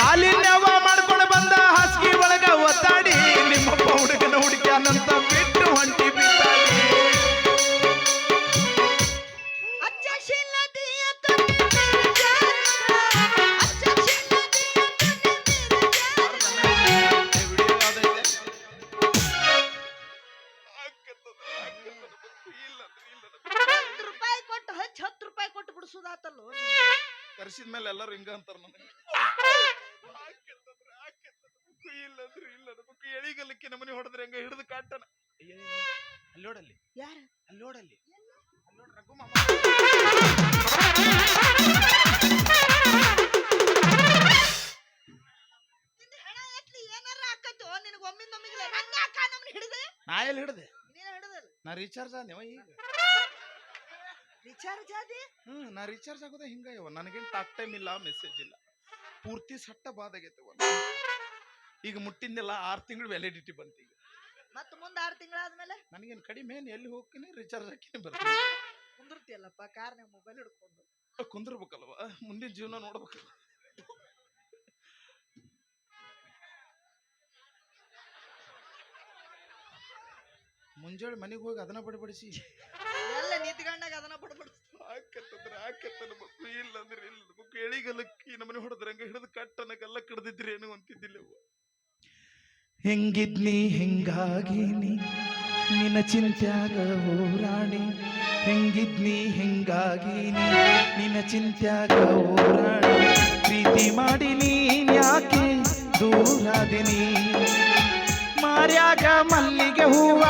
ಹಾಲಿನವ ಮಾಡ್ಕೊಂಡು ಬಂದ ಹಾಸಿಗೆ ಒಳಗ ಒತ್ತಾಡಿ, ನಿಮ್ಮಪ್ಪ ಹುಡುಗನ ಹುಡುಕ್ಯಾನಂತ ಬಿಟ್ಟು ಹೊಂಟಿ ಬಿದ್ದಾಡಿ. ₹1 ಕೊಟ್ಟು ಹಚ್ಚಿ ₹10 ಕೊಟ್ಟು ಬಿಡಿಸುದಾತಲ್ಲೋ. ಕರ್ಸಿದ ಮೇಲೆ ಎಲ್ಲರೂ ಹಿಂಗ ಅಂತಾರ ನನಗೆ. ಇಲ್ಲಂದ್ರೆ ಇಲ್ಲ ನಮಗೂ ಎಳಿಗಲ್ಲಕ್ಕೆ ನಮ್ಮನೆ ಹೊಡೆದ್ರೆ ಹಂಗ ಹಿಡಿದು ಕಾಟನ. ಅಲ್ಲೋಡಲ್ಲಿ ಯಾರು ಅಲ್ಲೋಡಲ್ಲಿ ಅಲ್ಲೋಡ್ ರಘು ಮಾಮ. ಹೆಣ ಎತ್ಲಿ ಏನಾರ ಆಕತ್ತೋ ನಿನಗೆ ಒಮ್ಮಿಂದೊಮ್ಮಿಗೆ ನನ್ನ ಅಕ್ಕ ನಮ್ಮನ್ನ ಹಿಡಿದೆ. ನಾ ಎಲ್ಲಿ ಹಿಡ್ದೆ? ನೀನು ಹಿಡಿದಲ್ಲ. ನಾ ರೀಚಾರ್ಜ್ ಆದ್ಯವ ಈಗ. ರಿಚಾರ್ಜ್ ಆದಿ? ನಾ ರೀಚಾರ್ಜ್ ಆಗೋದ ಹಿಂಗ ಯವ. ನನಗೇನು ಟಾಕ್ ಟೈಮ್ ಇಲ್ಲ, ಮೆಸೇಜ್ ಇಲ್ಲ, ಪೂರ್ತಿ ಸಟ್ಟ ಬಾದಾಗೈತೆ. ಈಗ ಮುಟ್ಟಿಂದೆಲ್ಲ 6 ತಿಂಗಳು ವ್ಯಾಲಿಡಿಟಿ ಬಂತು. ಈಗ ಮತ್ತೆ ಮುಂದೆ 6 ತಿಂಗಳಾದ್ಮೇಲೆ ನನಗೇನು ಕಡಿಮೆ ಏನು, ಎಲ್ಲಿ ಹೋಗ್ತೀನಿ ರೀಚಾರ್ಜ್ ಹಾಕಿನಿ ಬರ್ತೀನಿ. ಕುಂದಿರ್ತಿಯಲ್ಲಪ್ಪ ಕಾರ್ನಾಗ ಮೊಬೈಲ್ ಹಿಡ್ಕೊಂಡು. ಕುಂದಿರ್ಬೇಕಲ್ವ, ಮುಂದಿನ ಜೀವನ ನೋಡ್ಬೇಕು. ಮುಂಜಾನೆ ಮನೆಗೆ ಹೋಗಿ ಅದನ್ನ ಬಡಬಡಿಸಿ ಎಲ್ಲ ನಿಂತ್ಕೊಂಡಾಗ ಅದನ್ನ ಬಡಬಡಿಸ್ತು. ಆಕತ್ತನ ಮಕ್ಕು ಇಲ್ಲಂದ್ರೆ ಇಲ್ಲ ಮಕ್ಕು ಎಳಿಗಲ್ಲಕ್ಕಿ ನಮ್ಮನೆ ಹೊಡೆದ್ರಂಗ ಹಿಡಿದು ಕಟ್ಟನ ಗಲ್ಲ ಕಡ್ದಿದ್ರಿ ಏನು ಅಂತಿದ್ದಿಲ್ಲ. ಹೆಂಗಿದ್ನಿ ಹೆಂಗಾಗಿನಿ ನಿನ್ನ ಚಿಂತ್ಯಾಗ ಹೋರಾಣಿ, ಹೆಂಗಿದ್ನಿ ಹೆಂಗಾಗಿನಿ ನಿನ್ನ ಚಿಂತ್ಯಾಗ ಹೋರಾಣಿ, ಪ್ರೀತಿ ಮಾಡಿ ನೀನ್ ಯಾಕೆ ದೂರಾದಿನಿ, ಮಾರ್ಯಾಗ ಮಲ್ಲಿಗೆ ಹೂವ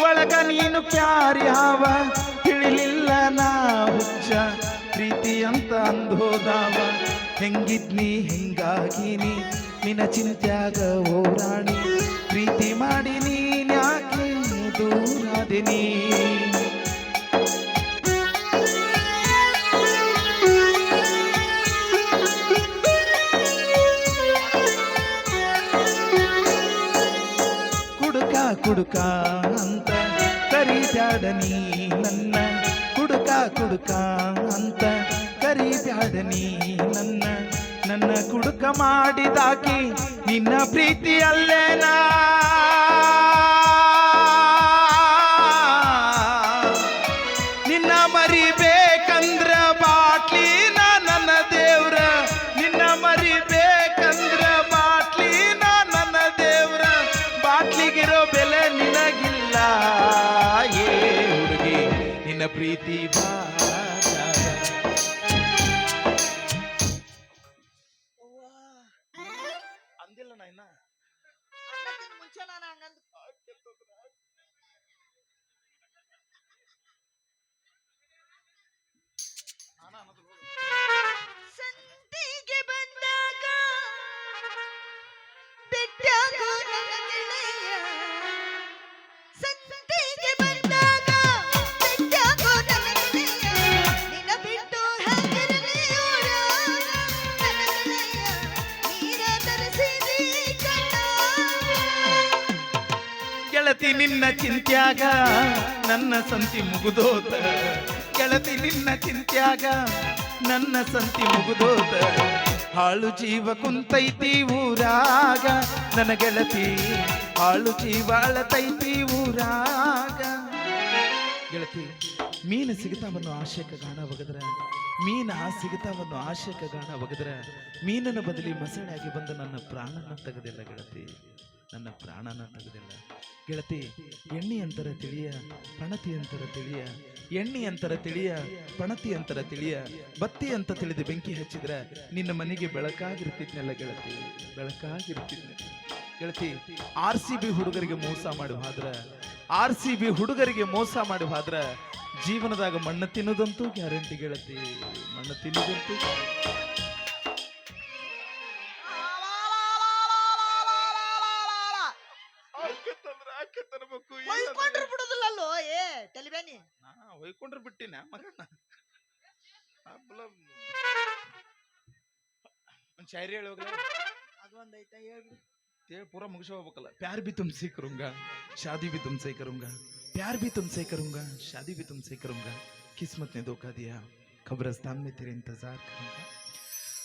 ಒಳಗ ನೀನು ಕ್ಯಾರಿ ಹಾವ, ತಿಳಿಲಿಲ್ಲ ನಾ ಹುಚ್ಚ ಪ್ರೀತಿ ಅಂತ ಅಂದೋದಾವ. ಹೆಂಗಿದ್ನಿ ಹೆಂಗಾಗಿನಿ ನಿನ್ನ ಚಿಂತ್ಯಾಗ ಓರಾಣಿ, ಪ್ರೀತಿ ಮಾಡಿ ನೀನ್ ಯಾಕೆ ದೂರಾದಿನಿ. ಕುಡುಕ ಕುಡುಕ ಅಂತ ಕರಿಬ್ಯಾಡ ನೀ ನನ್ನ, ಕುಡುಕ ಕುಡುಕ ಅಂತ ಕರಿಬ್ಯಾಡ ನೀ ನನ್ನ, ನನ್ನ ಕುಡುಕ ಮಾಡಿದಾಕಿ ನಿನ್ನ ಪ್ರೀತಿಯಲ್ಲೇನಾ, ನಿನ್ನ ಮರಿಬೇಕಂದ್ರ ಬಾಟ್ಲಿನ ನನ್ನ ದೇವ್ರ, ನಿನ್ನ ಮರಿಬೇಕಂದ್ರ ಬಾಟ್ಲಿನ ನನ್ನ ದೇವ್ರ, ಬಾಟ್ಲಿಗಿರೋ ಬೆಲೆ ನಿನಗಿಲ್ಲ ಏ ಹುಡುಗಿ ನಿನ್ನ ಪ್ರೀತಿ ಅಂದಿಲ್ಲ ನಾ ಇನ್ನ ಮುಂಚೆ ನಾನು ಹಂಗಂದ ಸಂತಿಗೆ ಬಂದಾಗ ಬಿಟ್ಟಾಗೋ ನನ್ನ ಗೆಳೆಯ, ಸಂತಿಗೆ ಬಂದಾಗ ಬಿಟ್ಟಾಗೋ ನನ್ನ ಗೆಳೆಯ, ನಿನ್ನ ಬಿಟ್ಟು ಹೆಂಗಿರಲಿ ಊರಾಗ ನನ್ನ ಗೆಳೆಯ, ನೀರ ತರಿಸಿದಿ ಕಣ್ಣ. ಗೆಳತಿ ನಿನ್ನ ಚಿಂತ್ಯಾಗ ನನ್ನ ಸಂತಿ ಮುಗುದೋತ, ಗೆಳತಿ ನಿನ್ನ ಚಿಂತ್ಯಾಗ ನನ್ನ ಸಂತಿ ಮುಗುದೋತ, ಹಾಳು ಜೀವ ಕುಂತೈತಿ ಊರಾಗ ನನ್ನ ಗೆಳತಿ, ಹಾಳು ಜೀವ ಅಳತೈತಿ ಊರಾಗ. ಗೆಳತಿ ಮೀನು ಸಿಗುತ್ತಾವನ್ನು ಆಶಯಕ್ಕೆ ಗಾಣ ಬಗದ್ರ ಮೀನ ಸಿಗತಾವನ್ನು ಆಶೆಕ ಗಾಣ ಒಗದ್ರ ಮೀನನ ಬದಲಿ ಮಸಳೆಯಾಗಿ ಬಂದು ನನ್ನ ಪ್ರಾಣನ ತೆಗೆದಿಲ್ಲ ಗೆಳತಿ, ನನ್ನ ಪ್ರಾಣನ ತೆಗೆದಿಲ್ಲ ಗೆಳತಿ. ಎಣ್ಣೆ ಅಂತರ ತಿಳಿಯ ಪಣತಿ ಅಂತರ ತಿಳಿಯ, ಎಣ್ಣೆ ಅಂತರ ತಿಳಿಯ ಪಣತಿ ಅಂತರ ತಿಳಿಯ, ಬತ್ತಿ ಅಂತ ತಿಳಿದು ಬೆಂಕಿ ಹಚ್ಚಿದ್ರ ನಿನ್ನ ಮನೆಗೆ ಬೆಳಕಾಗಿರ್ತಿದ್ನಲ್ಲ ಗೆಳತಿ, ಬೆಳಕಾಗಿರ್ತಿದ್ನ ಗೆಳತಿ. RCB ಹುಡುಗರಿಗೆ ಮೋಸ ಮಾಡುವಾದ್ರ, RCB ಹುಡುಗರಿಗೆ ಮೋಸ ಮಾಡುವಾದ್ರ ಜೀವನದಾಗ ಮಣ್ಣು ತಿನ್ನೋದಂತೂ ಗ್ಯಾರಂಟಿ ಗೆಳತಿ, ಮಣ್ಣು ತಿನ್ನೋದಂತೂ ಹೊಯ್ಕೊಂಡ್ರು ಬಿಡುದಿಲ್ಲಲ್ಲೋ ಏ ತಲಿಬೇನಿ. ಹೊಯ್ಕೊಂಡ್ರೆ ಬಿಟ್ಟಿನ ಮಗನ. ಒಂದ್ ಶಾಯರಿ ಹೇಳಿ ಹೋಗ್ಲ, ಅದು ಒಂದೈತ ಹೇಳ್ಬಿಡು. ಪೂರ ಮುಗಿಸ ಹೋಗ್ಬೇಕಲ್ಲ. प्यार भी तुमसे करूंगा, शादी भी तुमसे करूंगा, प्यार भी तुमसे करूंगा, शादी भी तुमसे करूंगा, किस्मत ने धोखा दिया, कब्रिस्तान में तेरे इंतजार करूंगा.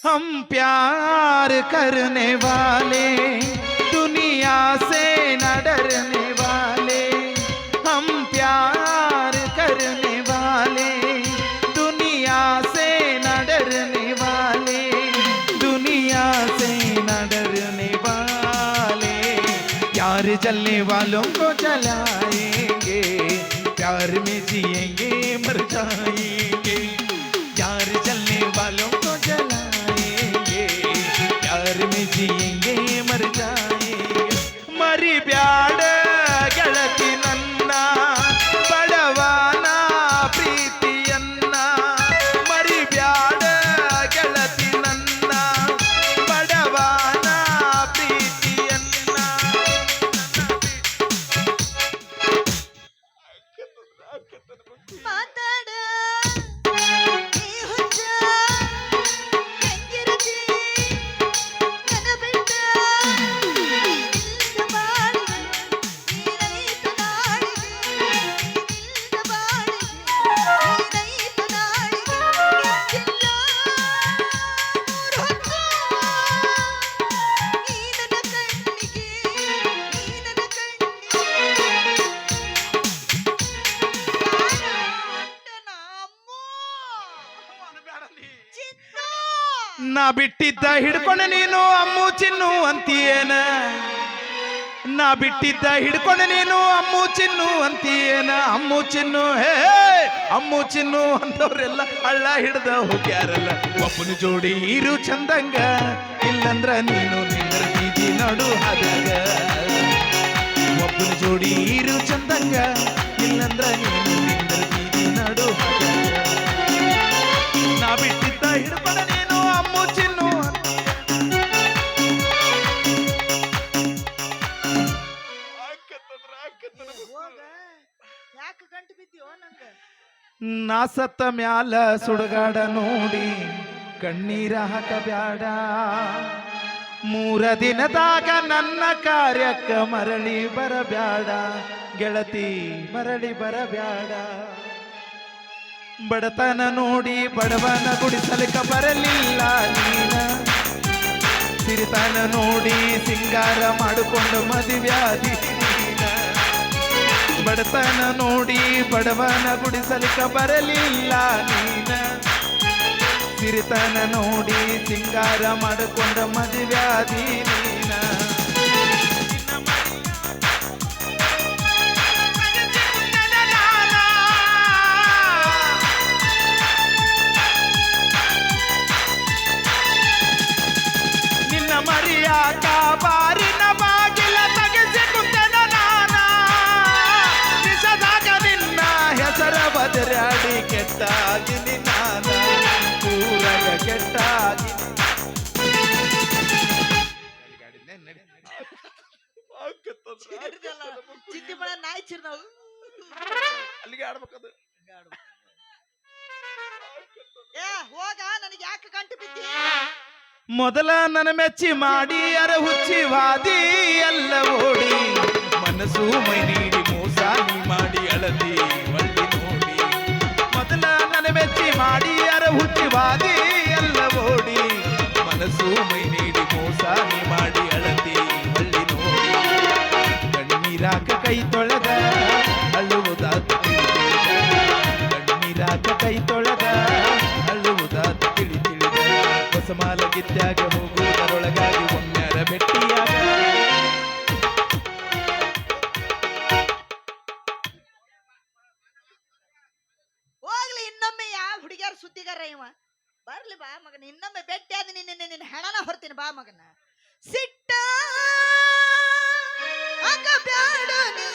हम प्यार करने वाले दुनिया से न डरने वाले, हम प्यार करने वाले दुनिया से न डरने वाले, दुनिया से न डरने वाले, प्यार जलने वालों को जलाएंगे, प्यार में जिएंगे मर जाएंगे, प्यार जलने वालों को जलाएंगे, प्यार में जिएंगे मर जाएंगे. मरी ब्याड ಗೆಳತಿ ನನ್ನ ಬಡವನ ಪ್ರೀತಿಯನ್ನ, ಮರಿ ಬ್ಯಾಡ ಗೆಳತಿ ನನ್ನ ಬಡವನ ಪ್ರೀತಿಯನ್ನ. ಮಾತಾಡ ನೀ ಹುಚ್ಚ ಹೆಂಗಿರತಿ ನನ್ನ ಬಿಟ್ಟ ನಿನ್ನ ಬಾಳಿಗೆ ನೀನೈತು ನಾಳಿಗೆ, ನಿನ್ನ ಬಾಳಿಗೆ ನೀನೈತು ನಾಳಿಗೆ, ಮಿಂಚಿಲ್ಲ ಮೂರು ಹೊತ್ತು ನೀ ನನ್ನ ಕಣ್ಣಿಗೆ, ನೀ ನನ್ನ ಕಣ್ಣಿಗೆ ನಾ ಬಿಟ್ಟಿದ್ದ ಹಿಡ್ಕೊಂಡು ನೀನು ಅಮ್ಮು ಚಿನ್ನು ಅಂತೀಯೇನ, ನಾ ಬಿಟ್ಟಿದ್ದ ಹಿಡ್ಕೊಂಡು ನೀನು ಅಮ್ಮು ಚಿನ್ನು ಅಂತೀಯೇನ, ಅಮ್ಮು ಚಿನ್ನು ಹೇ ಅಮ್ಮು ಚಿನ್ನು ಅಂತವ್ರೆಲ್ಲ ಹಳ್ಳ ಹಿಡ್ದ ಹೋಗ್ಯಾರಲ್ಲ. ಒಬ್ಬನ ಜೋಡಿ ಇರು ಚಂದಂಗ, ಇಲ್ಲಂದ್ರ ನೀನು ನಿಂದ್ರ ಬೀದಿ ನಡು ಹದಾಗ. ಒಬ್ಬನ ಜೋಡಿ ಇರು ಚಂದಂಗ, ಇಲ್ಲಂದ್ರ ನೀನು ನಿಂದ್ರ ಬೀದಿ ನಡು ಹದಾಗ. ನಾ ಬಿಟ್ಟಿದ್ದ ಹಿಡ್ಕೊಂಡ ನೀನು ಅಮ್ಮು ಚಿನ್ನು ಹೋಗ ಯಾಕೆ ಗಂಟು ಬಿದ್ದೀವೋ ನಂಗ. ನಾ ಸತ್ತ ಮ್ಯಾಲ ಸುಡಗಾಡ ನೋಡಿ ಕಣ್ಣೀರ ಹಾಕಬ್ಯಾಡ, 3 ದಿನದಾಗ ನನ್ನ ಕಾರ್ಯಕ್ಕ ಮರಳಿ ಬರಬ್ಯಾಡ ಗೆಳತಿ, ಮರಳಿ ಬರಬ್ಯಾಡ. ಬಡತನ ನೋಡಿ ಬಡವನ ಗುಡಿಸಲಿಕ ಬರಲಿಲ್ಲ ನೀನ, ಸಿರಿತನ ನೋಡಿ ಸಿಂಗಾರ ಮಾಡಿಕೊಂಡು ಮದುವ್ಯಾದಿ ನೀನ. ಬಡತನ ನೋಡಿ ಬಡವನ ಗುಡಿಸಲಿಕ ಬರಲಿಲ್ಲ ನೀನ, ಸಿರಿತನ ನೋಡಿ ಸಿಂಗಾರ ಮಾಡಿಕೊಂಡ ಮದುವ್ಯಾದಿ ನೀನ. ನಿನ್ನ ಮರಿಯಾಕ ಬಾರಿನ ಬಾಗಿಲ ತೆಗೆಸಿ ಕುಂತನ ನಾನ, ನಿಜದಾಗ ನಿನ್ನ ಹೆಸರ ಬದರಾಡಿ ಕೆಟ್ಟಾಗಿನಿ ನಾನ, ಊರಗ ಕೆಟ್ಟಾಗಿ. ಚಿತ್ತಿ ಮಳ ನಾಯಿ ಚಿರ್ ನಾವು ಅಲ್ಲಿಗೆ ಆಡ್ಬೇಕದು. ಏ ಹೋಗ, ನನಗೆ ಯಾಕೆ ಗಂಟು ಬಿದ್ದಿ? ಮೊದಲ ನನ್ನ ಮೆಚ್ಚಿ ಮಾಡಿ ಅರ ಹುಚ್ಚಿ ವಾದಿ ಎಲ್ಲ ಓಡಿ, ಮನಸ್ಸು ಮೈ ನೀಡಿ ಮೋಸ ನೀ ಮಾಡಿ ಅಳದಿ ಒಳ್ಳಿ ನೋಡಿ. ಮೊದಲ ನನ್ನ ಮೆಚ್ಚಿ ಮಾಡಿ ಅರ ಹುಚ್ಚಿ ವಾದಿ ಎಲ್ಲ ಓಡಿ, ಮನಸ್ಸು ಮೈ ನೀಡಿ ಮೋಸ ನೀ ಮಾಡಿ ಅಳದಿ ಒಳ್ಳಿ ನೋಡಿ. ಕಣ್ಣೀರಾಕ ಕೈ ತೊಳೆದ ಅಳುವುದ, ಕಣ್ಣೀರಾಕ ಕೈ ತೊಳೆದ ಅಳುವುದ ಹಾದ್ಯಾಗ ಹೋಗುವುದರೊಳಗಾಗಿ ಒಮ್ಮ್ಯಾರ ಭೆಟ್ಟಿಯಾಗ. ಹೋಗ್ಲಿ ಇನ್ನೊಮ್ಮೆ ಯಾವ ಹುಡುಗಿಯರ ಸುದ್ದಿಗಾರ ಇವ ಬರ್ಲಿ ಬಾ ಮಗನ ಇನ್ನೊಮ್ಮೆ ಭೇಟಿ ಆದ ನಿನ್ನ ಹೆಣನ ಹೊರ್ತೀನಿ ಬಾ ಮಗನ ಸಿಟ್ಟ ಬ್ಯಾಡ ನೀ